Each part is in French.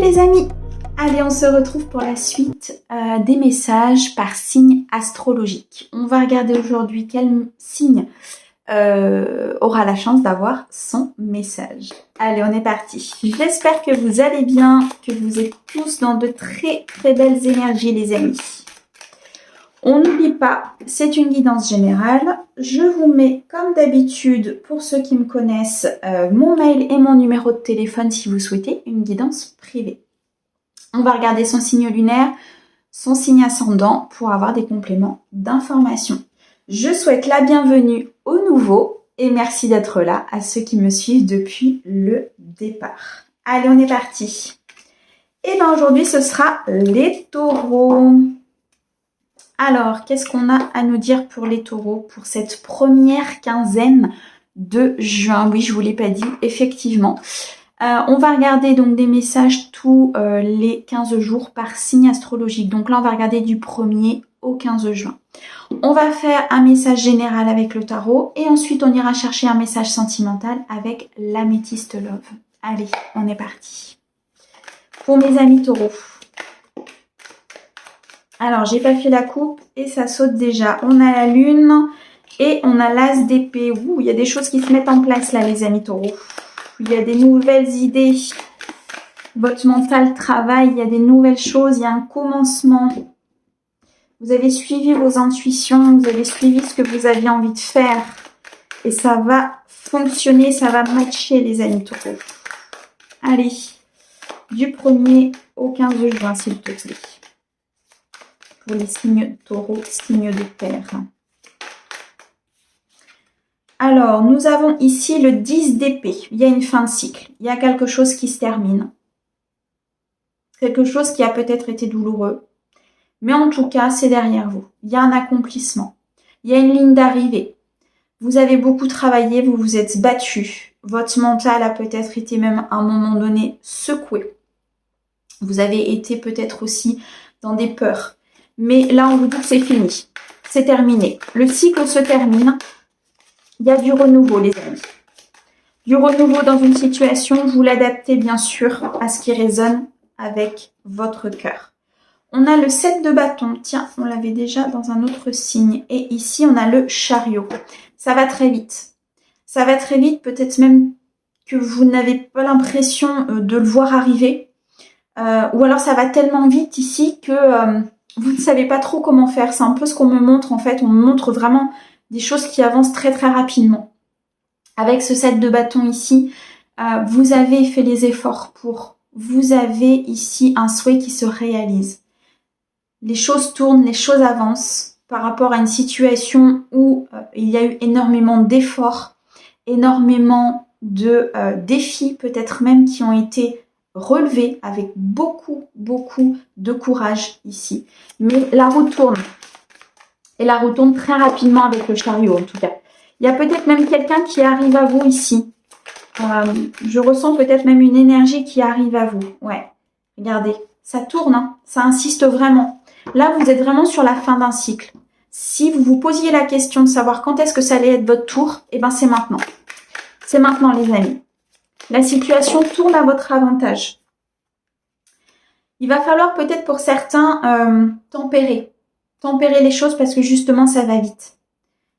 les amis, allez on se retrouve pour la suite des messages par signe astrologique. On va regarder aujourd'hui quel signe aura la chance d'avoir son message. Allez, on est parti. J'espère que vous allez bien, que vous êtes tous dans de très très belles énergies les amis. On n'oublie pas, c'est une guidance générale. Je vous mets comme d'habitude, pour ceux qui me connaissent, mon mail et mon numéro de téléphone si vous souhaitez une guidance privée. On va regarder son signe lunaire, son signe ascendant pour avoir des compléments d'information. Je souhaite la bienvenue aux nouveaux et merci d'être là à ceux qui me suivent depuis le départ. Allez, on est parti. Et bien aujourd'hui, ce sera les taureaux. Alors, qu'est-ce qu'on a à nous dire pour les taureaux pour cette première quinzaine de juin? Oui, je ne vous l'ai pas dit, effectivement. On va regarder donc des messages tous les 15 jours par signe astrologique. Donc là, on va regarder du 1er au 15 juin. On va faire un message général avec le tarot et ensuite on ira chercher un message sentimental avec l'améthyste love. Allez, on est parti. Pour mes amis taureaux. Alors, j'ai pas fait la coupe et ça saute déjà. On a la lune et on a l'as d'épée. Ouh, il y a des choses qui se mettent en place là, les amis taureaux. Il y a des nouvelles idées. Votre mental travaille, il y a des nouvelles choses, il y a un commencement. Vous avez suivi vos intuitions, vous avez suivi ce que vous aviez envie de faire. Et ça va fonctionner, ça va matcher, les amis taureaux. Allez, du 1er au 15 juin, s'il te plaît. Pour les signes taureaux, signes de terre. Alors, nous avons ici le 10 d'épée. Il y a une fin de cycle. Il y a quelque chose qui se termine. Quelque chose qui a peut-être été douloureux. Mais en tout cas, c'est derrière vous. Il y a un accomplissement. Il y a une ligne d'arrivée. Vous avez beaucoup travaillé, vous vous êtes battu. Votre mental a peut-être été même à un moment donné secoué. Vous avez été peut-être aussi dans des peurs. Mais là, on vous dit que c'est fini. C'est terminé. Le cycle se termine. Il y a du renouveau, les amis. Du renouveau dans une situation, vous l'adaptez bien sûr à ce qui résonne avec votre cœur. On a le 7 de bâton. Tiens, on l'avait déjà dans un autre signe. Et ici, on a le chariot. Ça va très vite. Ça va très vite, peut-être même que vous n'avez pas l'impression de le voir arriver. Ou alors, ça va tellement vite ici que vous ne savez pas trop comment faire. C'est un peu ce qu'on me montre en fait. On me montre vraiment des choses qui avancent très très rapidement. Avec ce 7 de bâton ici, vous avez fait les efforts pour. Vous avez ici un souhait qui se réalise. Les choses tournent, les choses avancent par rapport à une situation où il y a eu énormément d'efforts, énormément de défis peut-être même qui ont été relevés avec beaucoup de courage ici. Mais la roue tourne. Et la roue tourne très rapidement avec le chariot en tout cas. Il y a peut-être même quelqu'un qui arrive à vous ici. Je ressens peut-être même une énergie qui arrive à vous. Ouais, regardez, ça tourne, hein, ça insiste vraiment. Là, vous êtes vraiment sur la fin d'un cycle. Si vous vous posiez la question de savoir quand est-ce que ça allait être votre tour, eh ben c'est maintenant. C'est maintenant les amis. La situation tourne à votre avantage. Il va falloir peut-être pour certains tempérer. Tempérer les choses parce que justement ça va vite.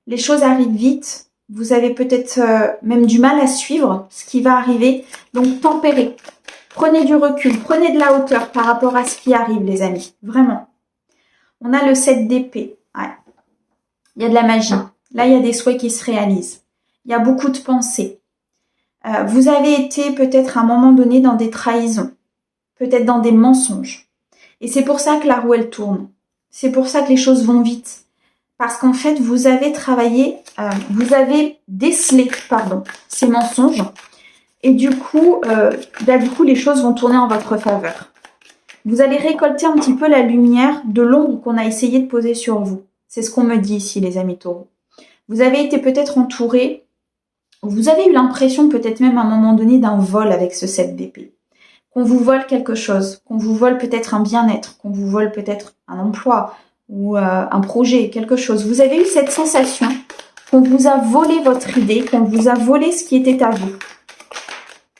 Les choses arrivent vite. Vous avez peut-être même du mal à suivre ce qui va arriver. Donc tempérez. Prenez du recul. Prenez de la hauteur par rapport à ce qui arrive les amis. Vraiment. On a le 7 d'épée. Ouais. Il y a de la magie. Là il y a des souhaits qui se réalisent. Il y a beaucoup de pensées. Vous avez été peut-être à un moment donné dans des trahisons. Peut-être dans des mensonges. Et c'est pour ça que la roue elle tourne. C'est pour ça que les choses vont vite. Parce qu'en fait, vous avez travaillé, vous avez décelé, ces mensonges. Et du coup, les choses vont tourner en votre faveur. Vous allez récolter un petit peu la lumière de l'ombre qu'on a essayé de poser sur vous. C'est ce qu'on me dit ici, les amis taureaux. Vous avez été peut-être entouré, vous avez eu l'impression peut-être même à un moment donné d'un vol avec ce 7 d'épée. Qu'on vous vole quelque chose, qu'on vous vole peut-être un bien-être, qu'on vous vole peut-être un emploi ou un projet, quelque chose. Vous avez eu cette sensation qu'on vous a volé votre idée, qu'on vous a volé ce qui était à vous.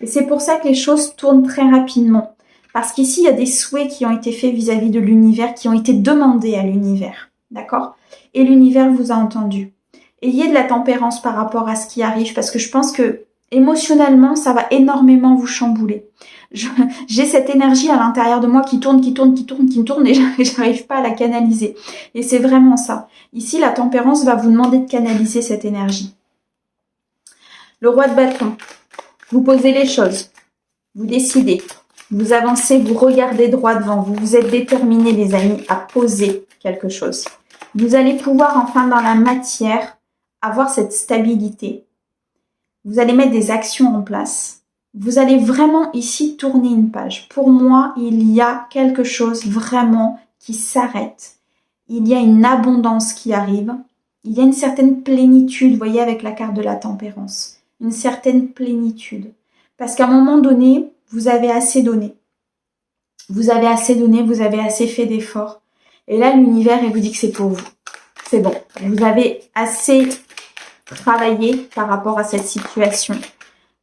Et c'est pour ça que les choses tournent très rapidement. Parce qu'ici, il y a des souhaits qui ont été faits vis-à-vis de l'univers, qui ont été demandés à l'univers. D'accord? Et l'univers vous a entendu. Ayez de la tempérance par rapport à ce qui arrive, parce que je pense que émotionnellement, ça va énormément vous chambouler. J'ai cette énergie à l'intérieur de moi qui tourne et j'arrive pas à la canaliser. Et c'est vraiment ça. Ici, la tempérance va vous demander de canaliser cette énergie. Le roi de bâton. Vous posez les choses. Vous décidez. Vous avancez, vous regardez droit devant vous. Vous êtes déterminés, les amis, à poser quelque chose. Vous allez pouvoir, enfin, dans la matière, avoir cette stabilité. Vous allez mettre des actions en place. Vous allez vraiment ici tourner une page. Pour moi, il y a quelque chose vraiment qui s'arrête. Il y a une abondance qui arrive. Il y a une certaine plénitude, vous voyez, avec la carte de la tempérance. Une certaine plénitude. Parce qu'à un moment donné, vous avez assez donné. Vous avez assez donné, vous avez assez fait d'efforts. Et là, l'univers, il vous dit que c'est pour vous. C'est bon. Vous avez assez travaillé par rapport à cette situation.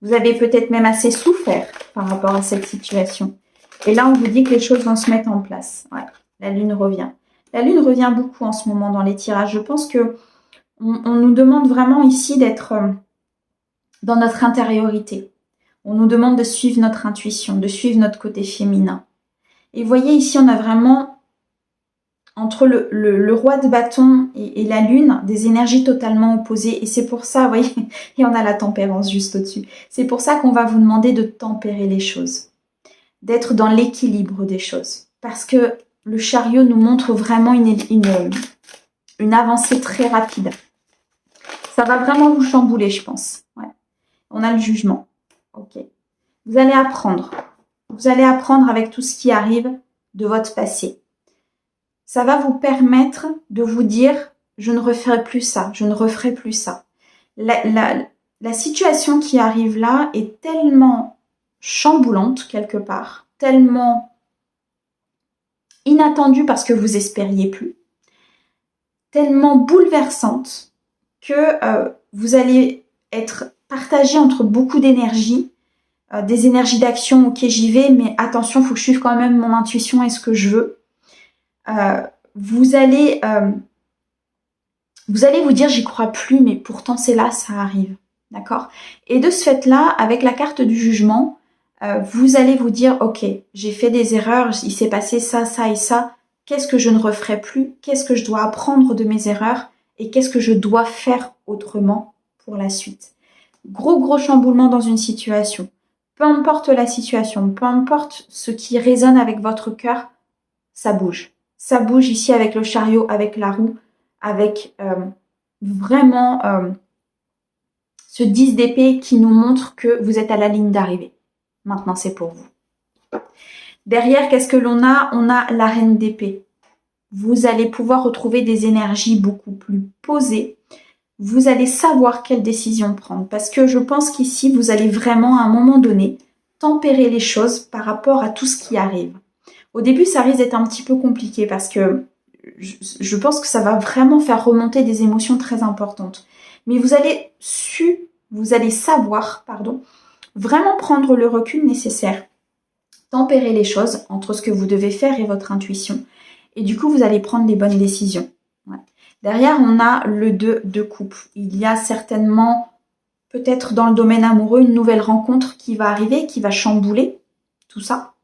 Vous avez peut-être même assez souffert par rapport à cette situation. Et là, on vous dit que les choses vont se mettre en place. Ouais, la lune revient. La lune revient beaucoup en ce moment dans les tirages. Je pense que on nous demande vraiment ici d'être dans notre intériorité. On nous demande de suivre notre intuition, de suivre notre côté féminin. Et vous voyez ici, on a vraiment entre le roi de bâton et la lune, des énergies totalement opposées. Et c'est pour ça, vous voyez, et on a la tempérance juste au-dessus. C'est pour ça qu'on va vous demander de tempérer les choses, d'être dans l'équilibre des choses. Parce que le chariot nous montre vraiment une avancée très rapide. Ça va vraiment vous chambouler, je pense. Ouais. On a le jugement. Ok. Vous allez apprendre. Vous allez apprendre avec tout ce qui arrive de votre passé. Ça va vous permettre de vous dire « je ne referai plus ça, je ne referai plus ça ». La situation qui arrive là est tellement chamboulante quelque part, tellement inattendue parce que vous espériez plus, tellement bouleversante que vous allez être partagé entre beaucoup d'énergie, des énergies d'action, ok j'y vais, mais attention, il faut que je suive quand même mon intuition et ce que je veux. Vous allez vous dire j'y crois plus, mais pourtant c'est là, ça arrive, d'accord? Et de ce fait-là, avec la carte du jugement, vous allez vous dire ok, j'ai fait des erreurs, il s'est passé ça, ça et ça, qu'est-ce que je ne referai plus? Qu'est-ce que je dois apprendre de mes erreurs? Et qu'est-ce que je dois faire autrement pour la suite? Gros chamboulement dans une situation. Peu importe la situation, peu importe ce qui résonne avec votre cœur, ça bouge. Ça bouge ici avec le chariot, avec la roue, avec vraiment ce 10 d'épée qui nous montre que vous êtes à la ligne d'arrivée. Maintenant, c'est pour vous. Derrière, qu'est-ce que l'on a? On a la reine d'épée. Vous allez pouvoir retrouver des énergies beaucoup plus posées. Vous allez savoir quelle décision prendre. Parce que je pense qu'ici, vous allez vraiment, à un moment donné, tempérer les choses par rapport à tout ce qui arrive. Au début, ça risque d'être un petit peu compliqué parce que je pense que ça va vraiment faire remonter des émotions très importantes. Mais vous allez savoir, vraiment prendre le recul nécessaire, tempérer les choses entre ce que vous devez faire et votre intuition. Et du coup, vous allez prendre les bonnes décisions. Ouais. Derrière, on a le 2 de coupe. Il y a certainement, peut-être dans le domaine amoureux, une nouvelle rencontre qui va arriver, qui va chambouler tout ça.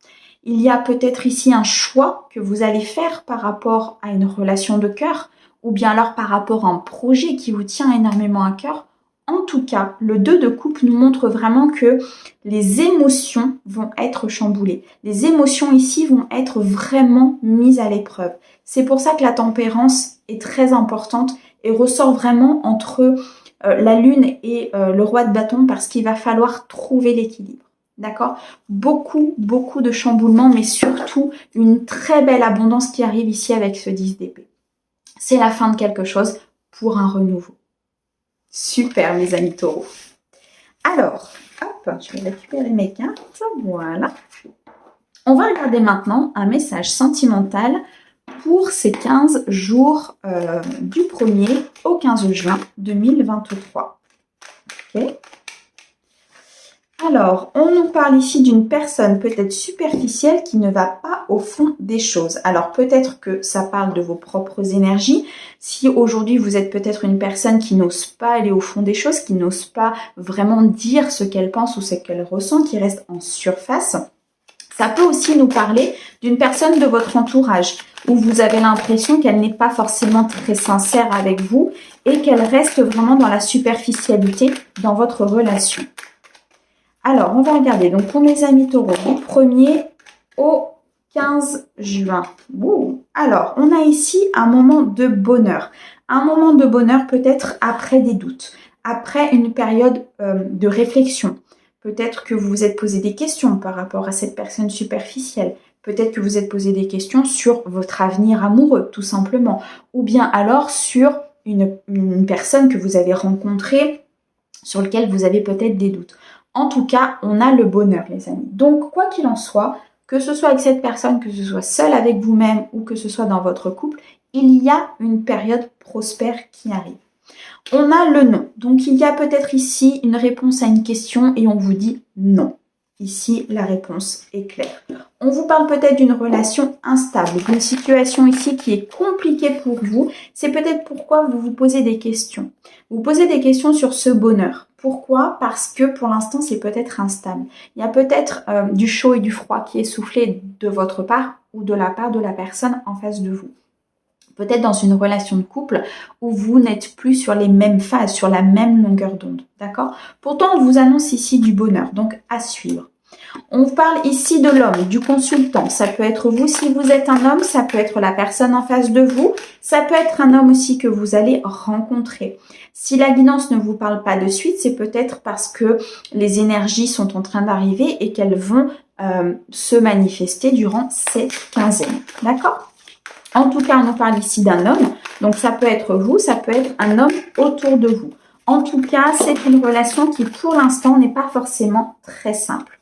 Il y a peut-être ici un choix que vous allez faire par rapport à une relation de cœur ou bien alors par rapport à un projet qui vous tient énormément à cœur. En tout cas, le 2 de coupe nous montre vraiment que les émotions vont être chamboulées. Les émotions ici vont être vraiment mises à l'épreuve. C'est pour ça que la tempérance est très importante et ressort vraiment entre la lune et le roi de bâton parce qu'il va falloir trouver l'équilibre. D'accord? Beaucoup de chamboulements, mais surtout une très belle abondance qui arrive ici avec ce 10 d'épée. C'est la fin de quelque chose pour un renouveau. Super, mes amis taureaux. Alors, hop, je vais récupérer mes cartes. Voilà. On va regarder maintenant un message sentimental pour ces 15 jours du 1er au 15 juin 2023. Ok. Alors, on nous parle ici d'une personne peut-être superficielle qui ne va pas au fond des choses. Alors, peut-être que ça parle de vos propres énergies. Si aujourd'hui, vous êtes peut-être une personne qui n'ose pas aller au fond des choses, qui n'ose pas vraiment dire ce qu'elle pense ou ce qu'elle ressent, qui reste en surface, ça peut aussi nous parler d'une personne de votre entourage où vous avez l'impression qu'elle n'est pas forcément très sincère avec vous et qu'elle reste vraiment dans la superficialité dans votre relation. Alors, on va regarder. Donc, pour mes amis taureaux, du 1er au 15 juin. Ouh. Alors, on a ici un moment de bonheur. Un moment de bonheur peut-être après des doutes, après une période de réflexion. Peut-être que vous vous êtes posé des questions par rapport à cette personne superficielle. Peut-être que vous êtes posé des questions sur votre avenir amoureux, tout simplement. Ou bien alors sur une personne que vous avez rencontrée, sur laquelle vous avez peut-être des doutes. En tout cas, on a le bonheur, les amis. Donc, quoi qu'il en soit, que ce soit avec cette personne, que ce soit seul avec vous-même ou que ce soit dans votre couple, il y a une période prospère qui arrive. On a le non. Donc, il y a peut-être ici une réponse à une question et on vous dit non. Ici, la réponse est claire. On vous parle peut-être d'une relation instable, d'une situation ici qui est compliquée pour vous. C'est peut-être pourquoi vous vous posez des questions. Vous posez des questions sur ce bonheur. Pourquoi? Parce que pour l'instant, c'est peut-être instable. Il y a peut-être du chaud et du froid qui est soufflé de votre part ou de la part de la personne en face de vous. Peut-être dans une relation de couple où vous n'êtes plus sur les mêmes phases, sur la même longueur d'onde. D'accord? Pourtant, on vous annonce ici du bonheur, donc à suivre. On vous parle ici de l'homme, du consultant. Ça peut être vous si vous êtes un homme, ça peut être la personne en face de vous, ça peut être un homme aussi que vous allez rencontrer. Si la guidance ne vous parle pas de suite, c'est peut-être parce que les énergies sont en train d'arriver et qu'elles vont se manifester durant cette quinzaine. D'accord? En tout cas, on nous parle ici d'un homme. Donc, ça peut être vous, ça peut être un homme autour de vous. En tout cas, c'est une relation qui, pour l'instant, n'est pas forcément très simple.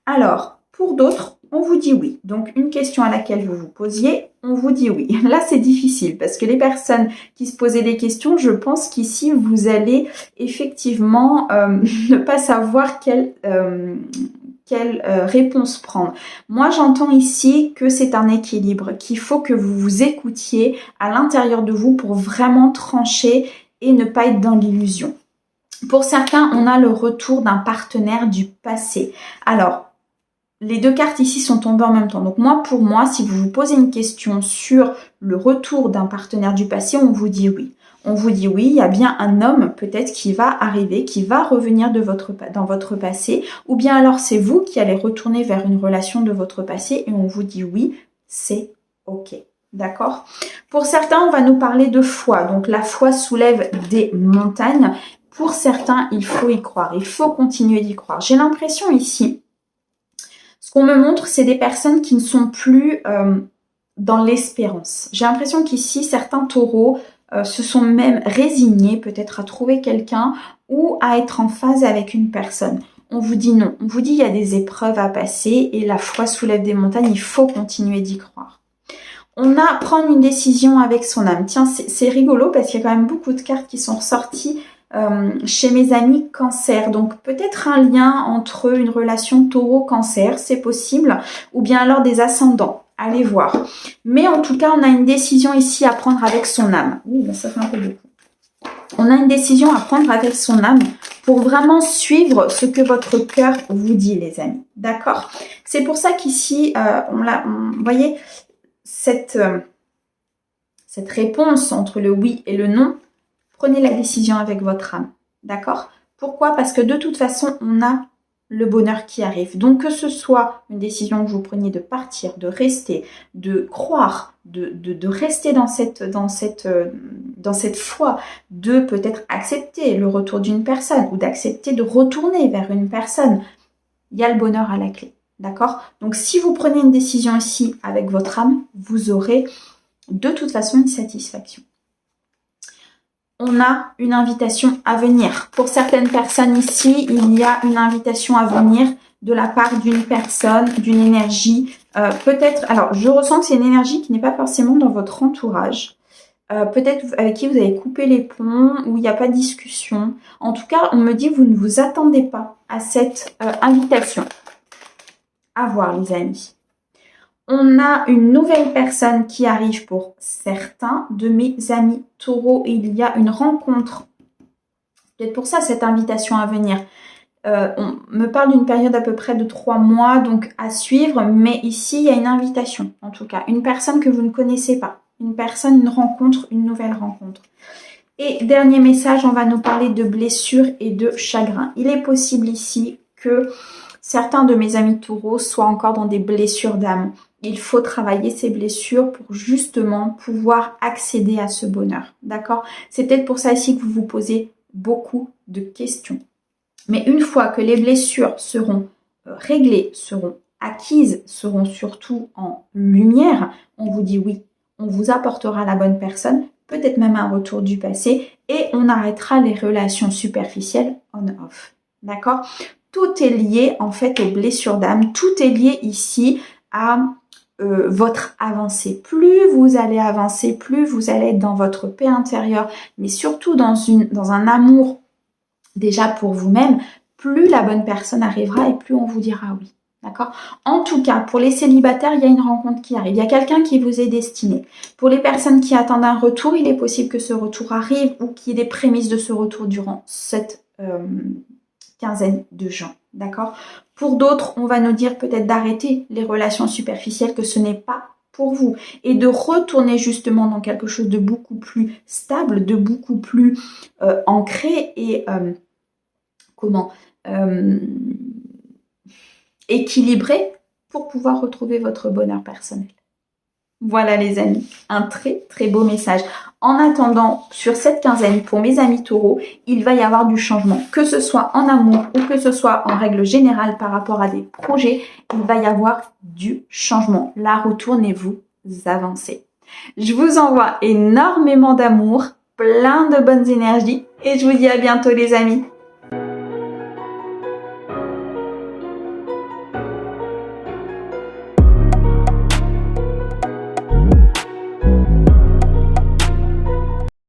Alors, pour d'autres, on vous dit oui. Donc, une question à laquelle vous vous posiez, on vous dit oui. Là, c'est difficile parce que les personnes qui se posaient des questions, je pense qu'ici, vous allez effectivement ne pas savoir quelle réponse prendre. Moi, j'entends ici que c'est un équilibre, qu'il faut que vous vous écoutiez à l'intérieur de vous pour vraiment trancher et ne pas être dans l'illusion. Pour certains, on a le retour d'un partenaire du passé. Alors, les deux cartes ici sont tombées en même temps. Donc moi, pour moi, si vous vous posez une question sur le retour d'un partenaire du passé, on vous dit oui. On vous dit oui, il y a bien un homme peut-être qui va arriver, qui va revenir dans votre passé, ou bien alors c'est vous qui allez retourner vers une relation de votre passé et on vous dit oui, c'est ok. D'accord? Pour certains, on va nous parler de foi. Donc la foi soulève des montagnes. Pour certains, il faut y croire, il faut continuer d'y croire. J'ai l'impression ici, ce qu'on me montre, c'est des personnes qui ne sont plus dans l'espérance. J'ai l'impression qu'ici, certains taureaux se sont même résignés peut-être à trouver quelqu'un ou à être en phase avec une personne. On vous dit non, on vous dit il y a des épreuves à passer et la foi soulève des montagnes, il faut continuer d'y croire. On a prendre une décision avec son âme. Tiens, c'est rigolo parce qu'il y a quand même beaucoup de cartes qui sont ressorties chez mes amis cancer. Donc peut-être un lien entre une relation taureau-cancer, c'est possible, ou bien alors des ascendants. Allez voir. Mais en tout cas, on a une décision ici à prendre avec son âme. Ouh, ben ça fait un peu beaucoup. On a une décision à prendre avec son âme pour vraiment suivre ce que votre cœur vous dit, les amis. D'accord? C'est pour ça qu'ici, vous voyez, cette réponse entre le oui et le non, prenez la décision avec votre âme. D'accord? Pourquoi? Parce que de toute façon, on a le bonheur qui arrive. Donc que ce soit une décision que vous preniez de partir, de rester, de croire, de rester dans cette foi, de peut-être accepter le retour d'une personne ou d'accepter de retourner vers une personne, il y a le bonheur à la clé. D'accord? Donc si vous prenez une décision ici avec votre âme, vous aurez de toute façon une satisfaction. On a une invitation à venir. Pour certaines personnes ici, il y a une invitation à venir de la part d'une personne, d'une énergie. Peut-être, alors je ressens que c'est une énergie qui n'est pas forcément dans votre entourage. peut-être avec qui vous avez coupé les ponts, où il n'y a pas de discussion. En tout cas, on me dit que vous ne vous attendez pas à cette invitation. À voir, les amis. On a une nouvelle personne qui arrive pour certains de mes amis taureaux. Il y a une rencontre. Peut-être pour ça, cette invitation à venir. On me parle d'une période à peu près de 3 mois, donc à suivre. Mais ici, il y a une invitation, en tout cas. Une personne que vous ne connaissez pas. Une personne, une rencontre, une nouvelle rencontre. Et dernier message, on va nous parler de blessures et de chagrin. Il est possible ici que certains de mes amis taureaux soient encore dans des blessures d'âme. Il faut travailler ces blessures pour justement pouvoir accéder à ce bonheur. D'accord? C'est peut-être pour ça ici que vous vous posez beaucoup de questions. Mais une fois que les blessures seront réglées, seront acquises, seront surtout en lumière, on vous dit oui, on vous apportera la bonne personne, peut-être même un retour du passé, et on arrêtera les relations superficielles on-off. D'accord? Tout est lié en fait aux blessures d'âme, tout est lié ici à votre avancée. Plus vous allez avancer, plus vous allez être dans votre paix intérieure, mais surtout dans un amour déjà pour vous-même, plus la bonne personne arrivera et plus on vous dira oui. D'accord? En tout cas, pour les célibataires, il y a une rencontre qui arrive. Il y a quelqu'un qui vous est destiné. Pour les personnes qui attendent un retour, il est possible que ce retour arrive ou qu'il y ait des prémices de ce retour durant cette quinzaine de gens. D'accord? Pour d'autres, on va nous dire peut-être d'arrêter les relations superficielles, que ce n'est pas pour vous. Et de retourner justement dans quelque chose de beaucoup plus stable, de beaucoup plus ancré et équilibré pour pouvoir retrouver votre bonheur personnel. Voilà les amis, un très très beau message. En attendant, sur cette quinzaine, pour mes amis taureaux, il va y avoir du changement. Que ce soit en amour ou que ce soit en règle générale par rapport à des projets, il va y avoir du changement. La retournez-vous avancez. Je vous envoie énormément d'amour, plein de bonnes énergies et je vous dis à bientôt les amis.